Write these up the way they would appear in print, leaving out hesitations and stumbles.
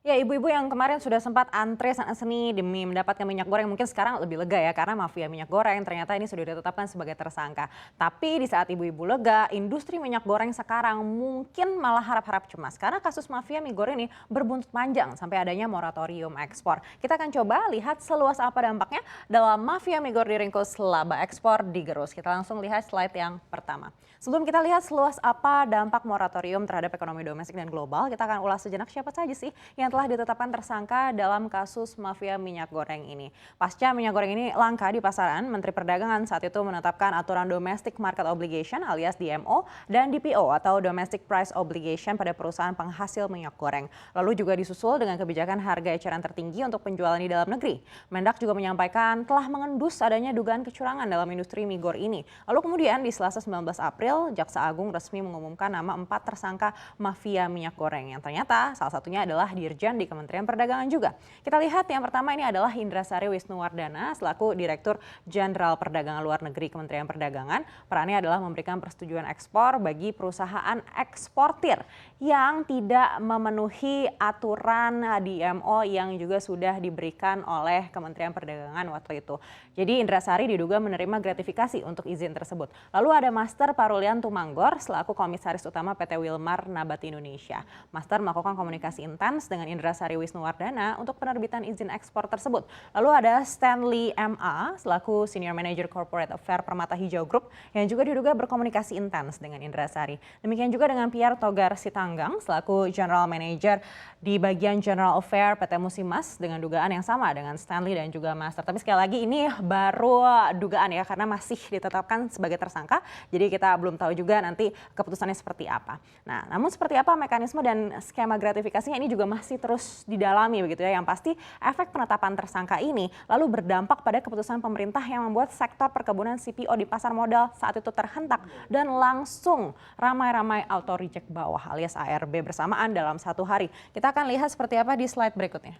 Ya, ibu-ibu yang kemarin sudah sempat antre sana seni demi mendapatkan minyak goreng mungkin sekarang lebih lega ya karena mafia minyak goreng ternyata ini sudah ditetapkan sebagai tersangka. Tapi di saat ibu-ibu lega, industri minyak goreng sekarang mungkin malah harap-harap cemas karena kasus mafia minyak goreng ini berbuntut panjang sampai adanya moratorium ekspor. Kita akan coba lihat seluas apa dampaknya dalam mafia minyak goreng diringkus laba ekspor digerus. Kita langsung lihat slide yang pertama. Sebelum kita lihat seluas apa dampak moratorium terhadap ekonomi domestik dan global, kita akan ulas sejenak siapa saja sih yang telah ditetapkan tersangka dalam kasus mafia minyak goreng ini. Pasca minyak goreng ini langka di pasaran, Menteri Perdagangan saat itu menetapkan aturan Domestic Market Obligation alias DMO dan DPO atau Domestic Price Obligation pada perusahaan penghasil minyak goreng. Lalu juga disusul dengan kebijakan harga eceran tertinggi untuk penjualan di dalam negeri. Mendak juga menyampaikan telah mengendus adanya dugaan kecurangan dalam industri migor ini. Lalu kemudian di Selasa 19 April, Jaksa Agung resmi mengumumkan nama 4 tersangka mafia minyak goreng yang ternyata salah satunya adalah Dirjen di Kementerian Perdagangan juga. Kita lihat yang pertama ini adalah Indrasari Wisnuwardana selaku Direktur Jenderal Perdagangan Luar Negeri Kementerian Perdagangan. Perannya adalah memberikan persetujuan ekspor bagi perusahaan eksportir yang tidak memenuhi aturan DMO yang juga sudah diberikan oleh Kementerian Perdagangan waktu itu. Jadi Indrasari diduga menerima gratifikasi untuk izin tersebut. Lalu ada Master Parulian Tumanggor selaku Komisaris Utama PT Wilmar Nabati Indonesia. Master melakukan komunikasi intens dengan Indrasari Wisnuwardana untuk penerbitan izin ekspor tersebut. Lalu ada Stanley MA selaku Senior Manager Corporate Affairs Permata Hijau Group yang juga diduga berkomunikasi intens dengan Indrasari. Demikian juga dengan Pierre Togar Sitanggang selaku General Manager di bagian General Affairs PT Musimas dengan dugaan yang sama dengan Stanley dan juga Master. Tapi sekali lagi ini baru dugaan ya karena masih ditetapkan sebagai tersangka. Jadi kita belum tahu juga nanti keputusannya seperti apa. Nah, namun seperti apa mekanisme dan skema gratifikasinya ini juga masih terus didalami begitu ya. Yang pasti efek penetapan tersangka ini lalu berdampak pada keputusan pemerintah yang membuat sektor perkebunan CPO di pasar modal saat itu terhentak dan langsung ramai-ramai auto reject bawah alias ARB bersamaan dalam satu hari. Kita akan lihat seperti apa di slide berikutnya.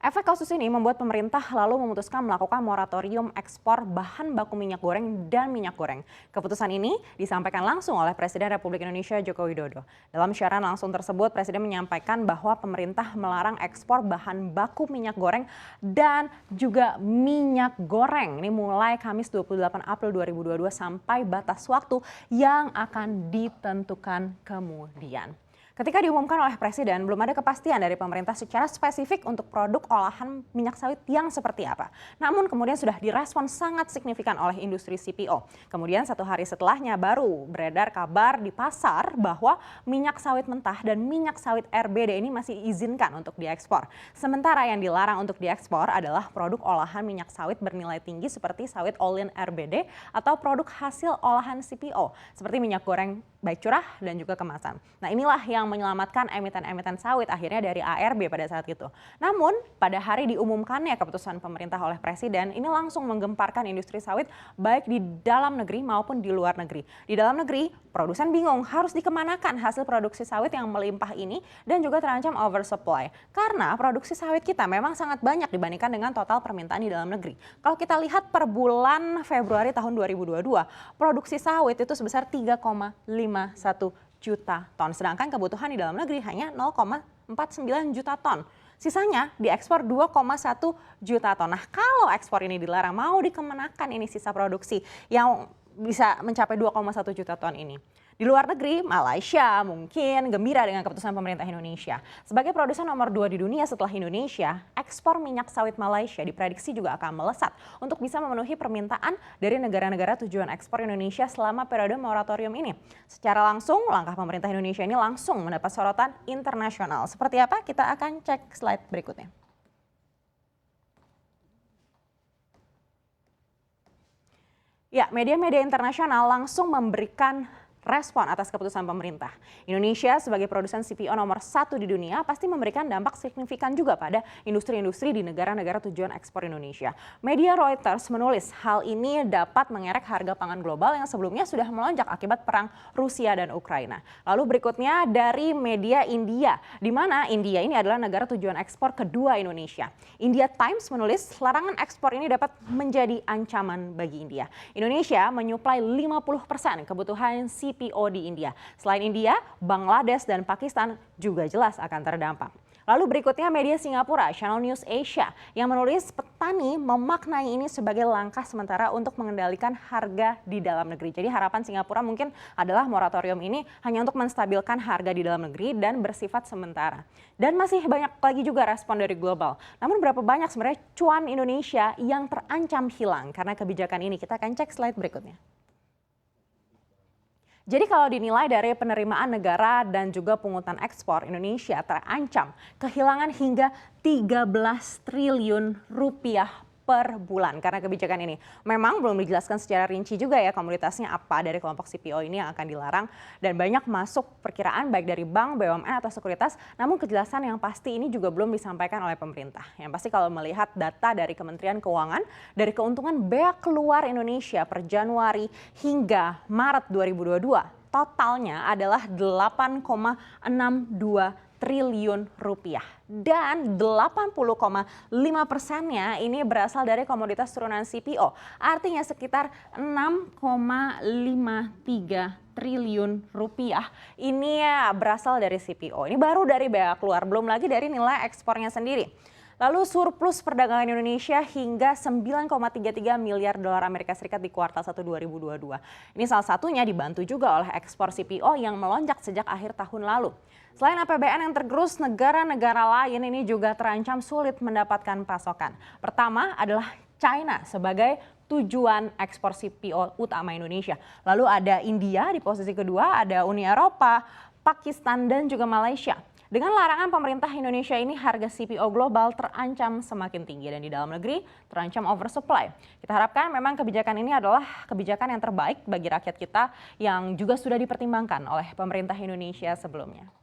Efek kasus ini membuat pemerintah lalu memutuskan melakukan moratorium ekspor bahan baku minyak goreng dan minyak goreng. Keputusan ini disampaikan langsung oleh Presiden Republik Indonesia Joko Widodo. Dalam siaran langsung tersebut, Presiden menyampaikan bahwa pemerintah melarang ekspor bahan baku minyak goreng dan juga minyak goreng. Ini mulai Kamis 28 April 2022 sampai batas waktu yang akan ditentukan kemudian. Ketika diumumkan oleh Presiden, belum ada kepastian dari pemerintah secara spesifik untuk produk olahan minyak sawit yang seperti apa. Namun kemudian sudah direspon sangat signifikan oleh industri CPO. Kemudian satu hari setelahnya baru beredar kabar di pasar bahwa minyak sawit mentah dan minyak sawit RBD ini masih diizinkan untuk diekspor. Sementara yang dilarang untuk diekspor adalah produk olahan minyak sawit bernilai tinggi seperti sawit olin RBD atau produk hasil olahan CPO seperti minyak goreng baik curah dan juga kemasan. Nah, inilah yang menyelamatkan emiten-emiten sawit akhirnya dari ARB pada saat itu. Namun pada hari diumumkannya keputusan pemerintah oleh Presiden ini langsung menggemparkan industri sawit baik di dalam negeri maupun di luar negeri. Di dalam negeri produsen bingung harus dikemanakan hasil produksi sawit yang melimpah ini dan juga terancam oversupply. Karena produksi sawit kita memang sangat banyak dibandingkan dengan total permintaan di dalam negeri. Kalau kita lihat per bulan Februari tahun 2022 produksi sawit itu sebesar 3,51 juta ton. Sedangkan kebutuhan di dalam negeri hanya 0,49 juta ton. Sisanya diekspor 2,1 juta ton. Nah, kalau ekspor ini dilarang, mau dikemanakan ini sisa produksi yang bisa mencapai 2,1 juta ton ini? Di luar negeri, Malaysia mungkin gembira dengan keputusan pemerintah Indonesia. Sebagai produsen nomor 2 di dunia setelah Indonesia, ekspor minyak sawit Malaysia diprediksi juga akan melesat untuk bisa memenuhi permintaan dari negara-negara tujuan ekspor Indonesia selama periode moratorium ini. Secara langsung, langkah pemerintah Indonesia ini langsung mendapat sorotan internasional. Seperti apa? Kita akan cek slide berikutnya. Ya, media-media internasional langsung memberikan respon atas keputusan pemerintah. Indonesia sebagai produsen CPO nomor 1 di dunia pasti memberikan dampak signifikan juga pada industri-industri di negara-negara tujuan ekspor Indonesia. Media Reuters menulis hal ini dapat mengerek harga pangan global yang sebelumnya sudah melonjak akibat perang Rusia dan Ukraina. Lalu berikutnya dari media India, di mana India ini adalah negara tujuan ekspor kedua Indonesia. India Times menulis larangan ekspor ini dapat menjadi ancaman bagi India. Indonesia menyuplai 50% kebutuhan CPO CPO di India. Selain India, Bangladesh dan Pakistan juga jelas akan terdampak. Lalu berikutnya media Singapura, Channel News Asia, yang menulis petani memaknai ini sebagai langkah sementara untuk mengendalikan harga di dalam negeri. Jadi harapan Singapura mungkin adalah moratorium ini hanya untuk menstabilkan harga di dalam negeri dan bersifat sementara. Dan masih banyak lagi juga respon dari global. Namun berapa banyak sebenarnya cuan Indonesia yang terancam hilang karena kebijakan ini? Kita akan cek slide berikutnya. Jadi kalau dinilai dari penerimaan negara dan juga pungutan ekspor, Indonesia terancam kehilangan hingga 13 triliun rupiah per bulan karena kebijakan ini. Memang belum dijelaskan secara rinci juga ya komoditasnya apa dari kelompok CPO ini yang akan dilarang dan banyak masuk perkiraan baik dari bank, BUMN atau sekuritas, namun kejelasan yang pasti ini juga belum disampaikan oleh pemerintah. Yang pasti kalau melihat data dari Kementerian Keuangan, dari keuntungan bea keluar Indonesia per Januari hingga Maret 2022, totalnya adalah 8,62 triliun rupiah dan 80,5%-nya ini berasal dari komoditas turunan CPO. Artinya sekitar 6,53 triliun rupiah ini berasal dari CPO. Ini baru dari bea keluar, belum lagi dari nilai ekspornya sendiri. Lalu surplus perdagangan Indonesia hingga 9,33 miliar dolar Amerika Serikat di kuartal 1 2022. Ini salah satunya dibantu juga oleh ekspor CPO yang melonjak sejak akhir tahun lalu. Selain APBN yang tergerus, negara-negara lain ini juga terancam sulit mendapatkan pasokan. Pertama adalah China sebagai tujuan ekspor CPO utama Indonesia. Lalu ada India di posisi kedua, ada Uni Eropa, Pakistan dan juga Malaysia. Dengan larangan pemerintah Indonesia ini, harga CPO global terancam semakin tinggi dan di dalam negeri terancam oversupply. Kita harapkan memang kebijakan ini adalah kebijakan yang terbaik bagi rakyat kita yang juga sudah dipertimbangkan oleh pemerintah Indonesia sebelumnya.